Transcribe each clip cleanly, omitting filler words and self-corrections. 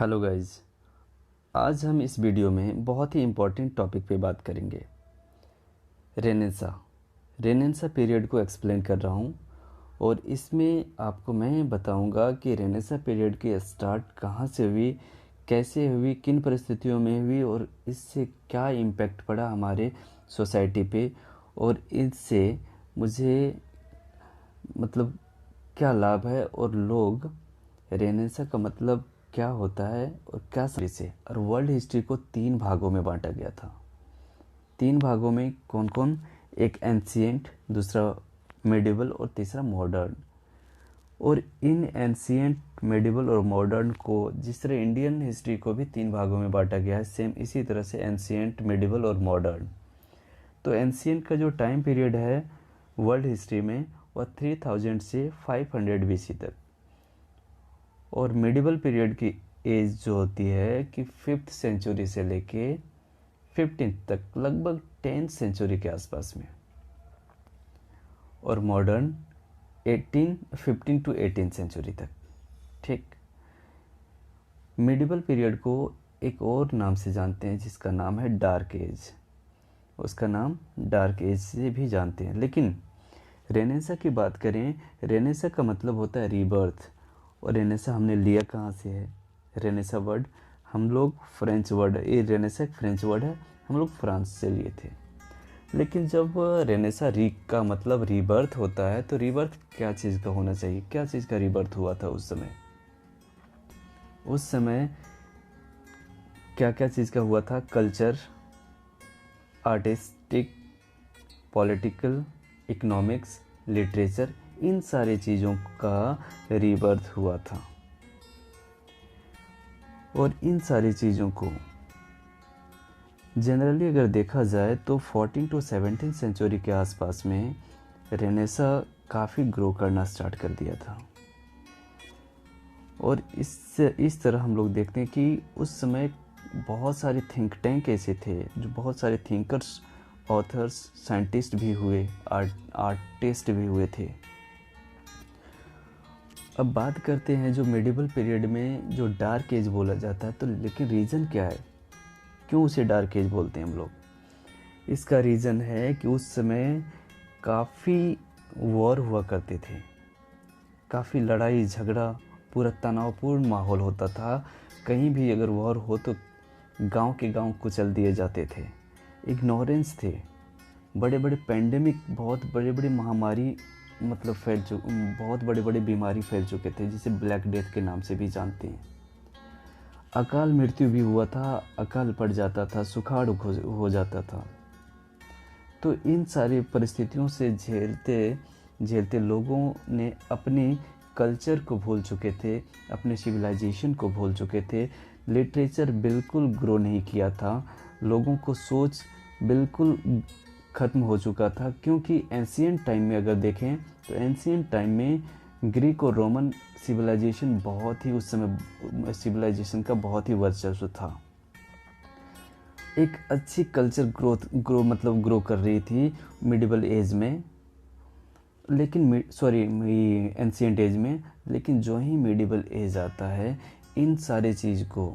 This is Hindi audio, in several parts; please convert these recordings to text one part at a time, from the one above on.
Hello guys. आज हम इस वीडियो में बहुत ही इम्पोर्टेंट टॉपिक पे बात करेंगे। रेनेसा पीरियड को एक्सप्लेन कर रहा हूँ और इसमें आपको मैं बताऊँगा कि रेनेसा पीरियड की स्टार्ट कहाँ से हुई, कैसे हुई, किन परिस्थितियों में हुई और इससे क्या इम्पैक्ट पड़ा हमारे सोसाइटी पे और इससे मुझे मतलब क्या लाभ है और लोग रेनेसा का मतलब क्या होता है और क्या से। और वर्ल्ड हिस्ट्री को 3 भागों में बांटा गया था। 3 भागों में कौन कौन? एक एंशिएंट, दूसरा मेडिवल और तीसरा मॉडर्न। और इन एंशिएंट, मेडिवल और मॉडर्न को जिस तरह इंडियन हिस्ट्री को भी 3 भागों में बांटा गया है, सेम इसी तरह से एंशिएंट, मेडिवल और मॉडर्न। तो एंशिएंट का जो टाइम पीरियड है वर्ल्ड हिस्ट्री में वह 3000 से 500 BC तक, और मिडिवल पीरियड की एज जो होती है कि 5th सेंचुरी से लेके 15th तक, लगभग 10th सेंचुरी के आसपास में। और मॉडर्न 15 to 18 सेंचुरी तक। ठीक। मिडिवल पीरियड को एक और नाम से जानते हैं जिसका नाम है डार्क एज। उसका नाम डार्क एज से भी जानते हैं। लेकिन रेनेसा की बात करें, रेनेसा का मतलब होता है रीबर्थ। और रेनेसा हमने लिया कहाँ से है? रेनेसा वर्ड हम लोग फ्रेंच वर्ड है, ये रेनेसा एक फ्रेंच वर्ड है, हम लोग फ्रांस से लिए थे। लेकिन जब रेनेसा का मतलब रीबर्थ होता है तो रीबर्थ क्या चीज़ का होना चाहिए? क्या चीज़ का रीबर्थ हुआ था उस समय? उस समय क्या क्या चीज़ का हुआ था? Culture, artistic, political, economics, literature, इन सारी चीज़ों का रीबर्थ हुआ था। और इन सारी चीज़ों को जनरली अगर देखा जाए तो 14 to 17 सेंचुरी के आसपास में रेनेसा काफ़ी ग्रो करना स्टार्ट कर दिया था। और इस तरह हम लोग देखते हैं कि उस समय बहुत सारे थिंक टैंक ऐसे थे जो बहुत सारे थिंकर्स, ऑथर्स, साइंटिस्ट भी हुए, आर्टिस्ट भी हुए थे। अब बात करते हैं जो मिडिवल पीरियड में जो डार्क एज बोला जाता है, तो लेकिन रीज़न क्या है, क्यों उसे डार्क एज बोलते हैं हम लोग? इसका रीज़न है कि उस समय काफ़ी वॉर हुआ करते थे, काफ़ी लड़ाई झगड़ा, पूरा तनावपूर्ण माहौल होता था। कहीं भी अगर वॉर हो तो गांव के गांव कुचल दिए जाते थे। इग्नोरेंस थे, बड़े बड़े पेंडेमिक, बहुत बड़े बड़े महामारी मतलब बहुत बड़े बड़े बीमारी फैल चुके थे, जिसे ब्लैक डेथ के नाम से भी जानते हैं। अकाल मृत्यु भी हुआ था, अकाल पड़ जाता था, सुखाड़ हो जाता था। तो इन सारी परिस्थितियों से झेलते झेलते लोगों ने अपने कल्चर को भूल चुके थे, अपने सिविलाइजेशन को भूल चुके थे। लिटरेचर बिल्कुल ग्रो नहीं किया था, लोगों को सोच बिल्कुल ख़त्म हो चुका था। क्योंकि एंशिएंट टाइम में अगर देखें तो एंशिएंट टाइम में ग्रीक और रोमन सिविलाइजेशन बहुत ही, उस समय सिविलाइजेशन का बहुत ही वर्चस्व था। एक अच्छी कल्चर ग्रो कर रही थी मिडिवल एज में, लेकिन एंशिएंट एज में। लेकिन जो ही मिडिवल एज आता है, इन सारे चीज़ को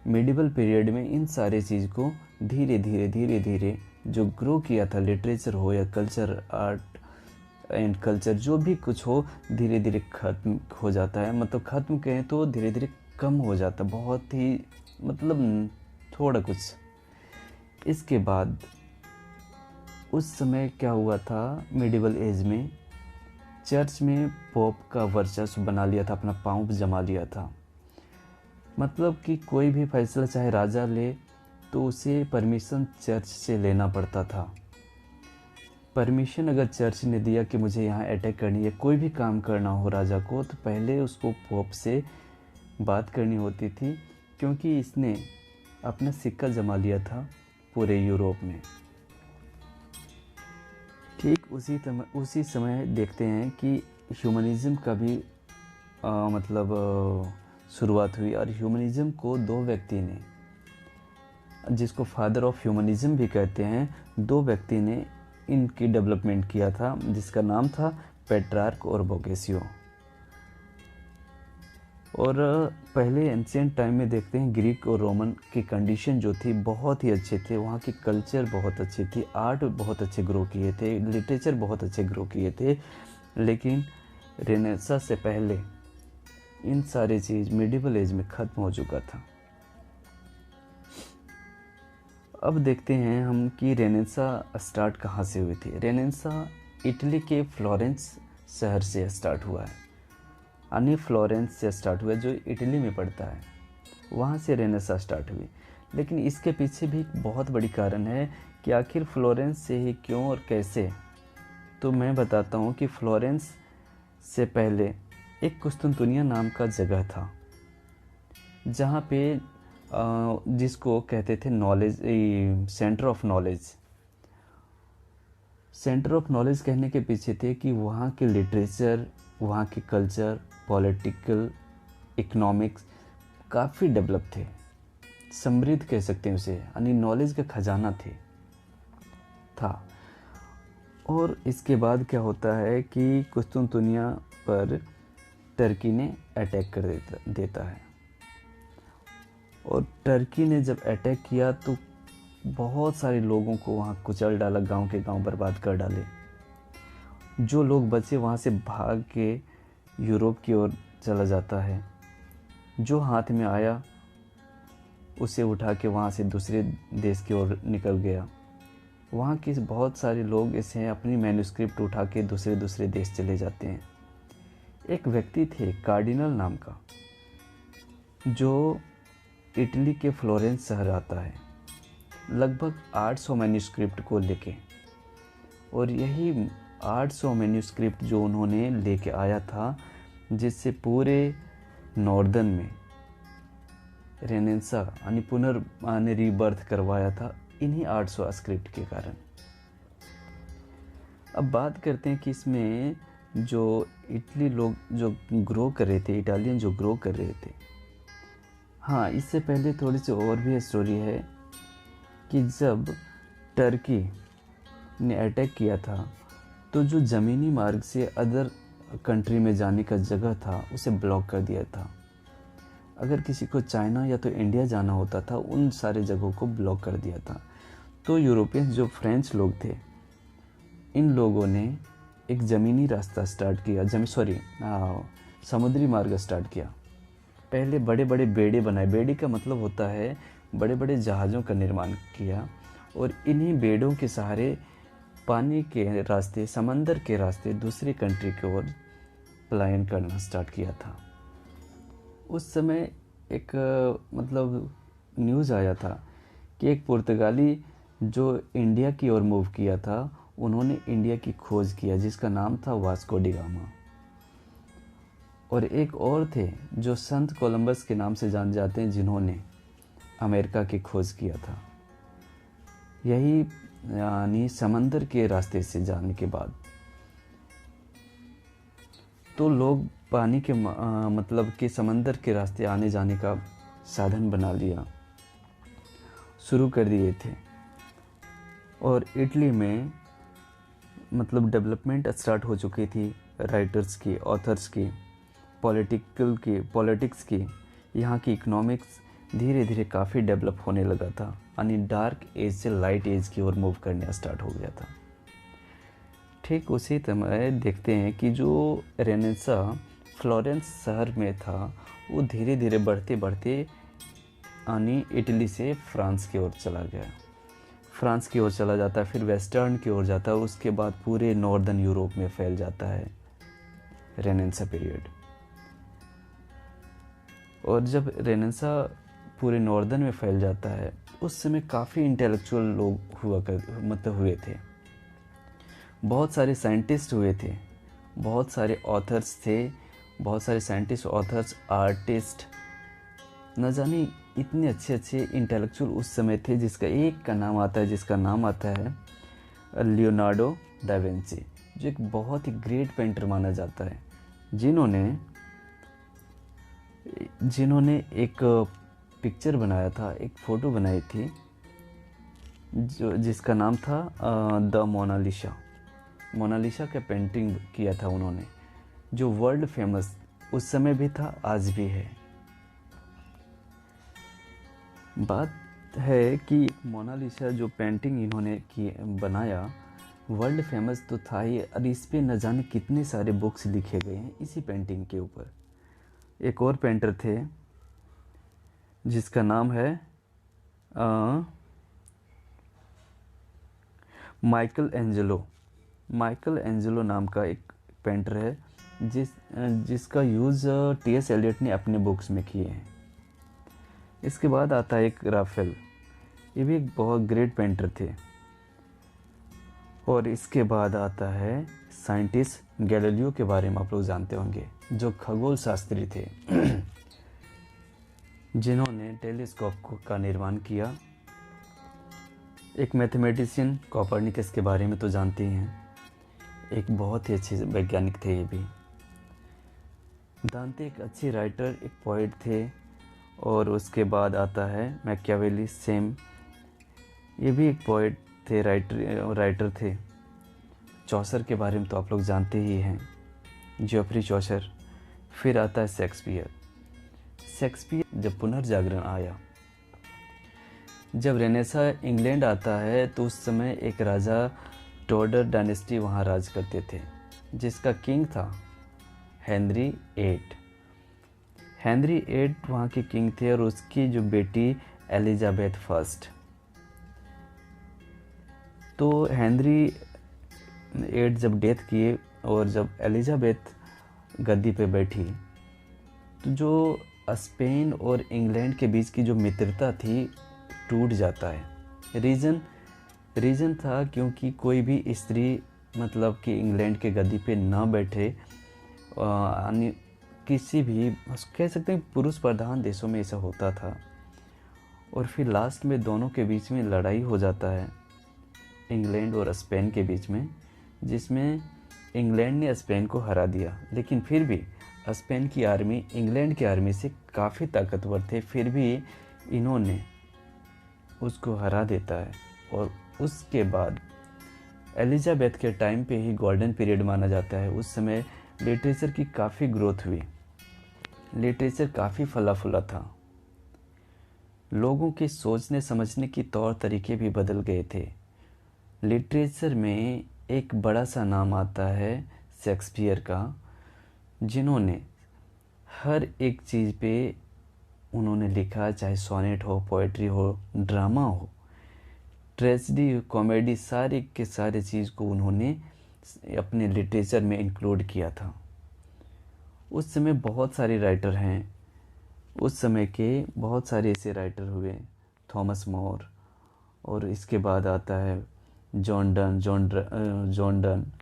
मिडिवल पीरियड में इन सारे चीज़ को धीरे धीरे जो ग्रो किया था, लिटरेचर हो या कल्चर, आर्ट एंड कल्चर, जो भी कुछ हो, धीरे धीरे ख़त्म हो जाता है। मतलब ख़त्म कहें तो धीरे धीरे कम हो जाता, बहुत ही मतलब थोड़ा कुछ। इसके बाद उस समय क्या हुआ था मिडिवल एज में, चर्च में पोप का वर्चस्व बना लिया था, अपना पाँव जमा लिया था। मतलब कि कोई भी फैसला चाहे राजा ले तो उसे परमिशन चर्च से लेना पड़ता था। परमिशन अगर चर्च ने दिया कि मुझे यहाँ अटैक करनी है, कोई भी काम करना हो राजा को, तो पहले उसको पोप से बात करनी होती थी, क्योंकि इसने अपना सिक्का जमा लिया था पूरे यूरोप में। ठीक उसी समय देखते हैं कि ह्यूमनिज़्म का भी शुरुआत हुई। और ह्यूमनिज़्म को 2 व्यक्ति ने, जिसको फादर ऑफ ह्यूमनिज़्म भी कहते हैं, 2 व्यक्ति ने इनकी डेवलपमेंट किया था, जिसका नाम था पेट्रार्क और बोगेसियो। और पहले एंशियंट टाइम में देखते हैं ग्रीक और रोमन की कंडीशन जो थी बहुत ही अच्छे थे, वहाँ की कल्चर बहुत अच्छी थी, आर्ट बहुत अच्छे ग्रो किए थे, लिटरेचर बहुत अच्छे ग्रो किए थे। लेकिन रेनेसां से पहले इन सारी चीज़ मिडिवल एज में ख़त्म हो चुका था। अब देखते हैं हम कि रेनेसां स्टार्ट कहाँ से हुई थी। रेनेसां इटली के फ्लोरेंस शहर से स्टार्ट हुआ है, यानी फ्लोरेंस से स्टार्ट हुआ जो इटली में पड़ता है, वहाँ से रेनेसां स्टार्ट हुई। लेकिन इसके पीछे भी एक बहुत बड़ी कारण है कि आखिर फ्लोरेंस से ही क्यों और कैसे। तो मैं बताता हूँ कि फ्लोरेंस से पहले एक कुस्तुनतुनिया नाम का जगह था, जहाँ पे जिसको कहते थे knowledge, centre of knowledge. Centre of knowledge कहने के पीछे थे कि वहाँ के लिटरेचर, वहाँ के कल्चर, पॉलिटिकल, इकोनॉमिक्स काफ़ी डेवलप थे, समृद्ध कह सकते हैं उसे, यानी नॉलेज का खजाना था। और इसके बाद क्या होता है कि कुस्तुनतुनिया पर टर्की ने अटैक कर देता है। और टर्की ने जब अटैक किया तो बहुत सारे लोगों को वहाँ कुचल डाला, गांव के गांव बर्बाद कर डाले। जो लोग बचे वहाँ से भाग के यूरोप की ओर चला जाता है, जो हाथ में आया उसे उठा के वहाँ से दूसरे देश की ओर निकल गया। वहाँ के बहुत सारे लोग इसे अपनी मैन्युस्क्रिप्ट उठा के दूसरे देश चले जाते हैं। एक व्यक्ति थे कार्डिनल नाम का, जो इटली के फ्लोरेंस शहर आता है, लगभग 800 मैन्युस्क्रिप्ट को लेके। और यही 800 मैन्युस्क्रिप्ट जो उन्होंने लेके आया था, जिससे पूरे नॉर्दर्न में रेनेसां यानी रीबर्थ करवाया था, इन्हीं 800 स्क्रिप्ट के कारण। अब बात करते हैं कि इसमें जो इटली लोग जो ग्रो कर रहे थे, इटालियन जो ग्रो कर रहे थे। हाँ, इससे पहले थोड़ी सी और भी स्टोरी है कि जब टर्की ने अटैक किया था तो जो ज़मीनी मार्ग से अदर कंट्री में जाने का जगह था उसे ब्लॉक कर दिया था। अगर किसी को चाइना या तो इंडिया जाना होता था, उन सारे जगहों को ब्लॉक कर दिया था। तो यूरोपियन जो फ्रेंच लोग थे, इन लोगों ने एक ज़मीनी रास्ता स्टार्ट किया, समुद्री मार्ग स्टार्ट किया। पहले बड़े बड़े बेड़े बनाए, बेड़े का मतलब होता है बड़े बड़े जहाज़ों का निर्माण किया, और इन्हीं बेड़ों के सहारे पानी के रास्ते, समंदर के रास्ते दूसरी कंट्री की ओर पलायन करना स्टार्ट किया था। उस समय एक न्यूज़ आया था कि एक पुर्तगाली जो इंडिया की ओर मूव किया था, उन्होंने इंडिया की खोज किया जिसका नाम था वास्को डी गामा। और एक और थे जो संत कोलंबस के नाम से जाने जाते हैं, जिन्होंने अमेरिका की खोज किया था। यही यानी समंदर के रास्ते से जाने के बाद तो लोग पानी के कि समंदर के रास्ते आने जाने का साधन बना लिया, शुरू कर दिए थे। और इटली में डेवलपमेंट स्टार्ट हो चुकी थी, राइटर्स की, ऑथर्स की, पॉलिटिक्स की। यहाँ की इकोनॉमिक्स धीरे धीरे काफ़ी डेवलप होने लगा था, यानी डार्क एज से लाइट एज की ओर मूव करना स्टार्ट हो गया था। ठीक उसी समय देखते हैं कि जो रेनेसां फ्लोरेंस शहर में था, वो धीरे धीरे बढ़ते बढ़ते यानी इटली से फ्रांस की ओर चला गया, फ्रांस की ओर चला जाता है, फिर वेस्टर्न की ओर जाता है, उसके बाद पूरे नॉर्दर्न यूरोप में फैल जाता है रेनेसां पीरियड। और जब रेनेसां पूरे नॉर्दर्न में फैल जाता है, उस समय काफ़ी इंटेलेक्चुअल लोग हुए थे, बहुत सारे साइंटिस्ट हुए थे, बहुत सारे ऑथर्स थे, बहुत सारे साइंटिस्ट, ऑथर्स, आर्टिस्ट, न जाने इतने अच्छे अच्छे इंटेलेक्चुअल उस समय थे, जिसका एक का नाम आता है, जिसका नाम आता है लियोनार्डो दा विंची, जो एक बहुत ही ग्रेट पेंटर माना जाता है, जिन्होंने एक पिक्चर बनाया था, एक फ़ोटो बनाई थी, जिसका नाम था द मोनालिसा। मोनालिसा का पेंटिंग किया था उन्होंने, जो वर्ल्ड फेमस उस समय भी था, आज भी है। बात है कि मोनालिसा जो पेंटिंग इन्होंने बनाया, वर्ल्ड फेमस तो था ही, और इस पे न जाने कितने सारे बुक्स लिखे गए हैं इसी पेंटिंग के ऊपर। एक और पेंटर थे जिसका नाम है माइकल एंजेलो नाम का एक पेंटर है जिसका यूज़ टी.एस. एलियट ने अपने बुक्स में किए हैं। इसके बाद आता है एक राफेल, ये भी एक बहुत ग्रेट पेंटर थे। और इसके बाद आता है साइंटिस्ट गैलीलियो के बारे में आप लोग जानते होंगे, जो खगोल शास्त्री थे जिन्होंने टेलीस्कोप का निर्माण किया। एक मैथमेटिशियन कोपरनिकस के बारे में तो जानते ही हैं, एक बहुत ही अच्छे वैज्ञानिक थे ये भी। दांते एक अच्छे राइटर, एक पोइट थे। और उसके बाद आता है मैकियावेली, सेम, ये भी एक पोइट थे, राइटर थे। चौसर के बारे में तो आप लोग जानते ही हैं, जोफ्री चौसर। फिर आता है शेक्सपियर जब पुनर्जागरण आया, जब रेनेसा इंग्लैंड आता है, तो उस समय एक राजा टोडर डायनेस्टी वहाँ राज करते थे, जिसका किंग था हेनरी VIII वहाँ के किंग थे। और उसकी जो बेटी एलिजाबेथ फर्स्ट। तो हेनरी VIII जब डेथ किए और जब एलिजाबेथ गद्दी पे बैठी, तो जो स्पेन और इंग्लैंड के बीच की जो मित्रता थी टूट जाता है। रीज़न था क्योंकि कोई भी स्त्री मतलब कि इंग्लैंड के गद्दी पे ना बैठे। किसी भी कह सकते हैं पुरुष प्रधान देशों में ऐसा होता था। और फिर लास्ट में दोनों के बीच में लड़ाई हो जाता है, इंग्लैंड और स्पेन के बीच में, जिसमें इंग्लैंड ने स्पेन को हरा दिया। लेकिन फिर भी स्पेन की आर्मी इंग्लैंड की आर्मी से काफ़ी ताकतवर थे, फिर भी इन्होंने उसको हरा देता है। और उसके बाद एलिजाबेथ के टाइम पे ही गोल्डन पीरियड माना जाता है। उस समय लिटरेचर की काफ़ी ग्रोथ हुई, लिटरेचर काफ़ी फला फूला था, लोगों के सोचने समझने की तौर तरीके भी बदल गए थे। लिटरेचर में एक बड़ा सा नाम आता है शेक्सपियर का, जिन्होंने हर एक चीज़ पे उन्होंने लिखा, चाहे सोनेट हो, पोएट्री हो, ड्रामा हो, ट्रेजेडी, कॉमेडी, सारे के सारे चीज़ को उन्होंने अपने लिटरेचर में इंक्लूड किया था। उस समय बहुत सारे राइटर हैं, उस समय के बहुत सारे ऐसे राइटर हुए, थॉमस मोर, और इसके बाद आता है जॉन डन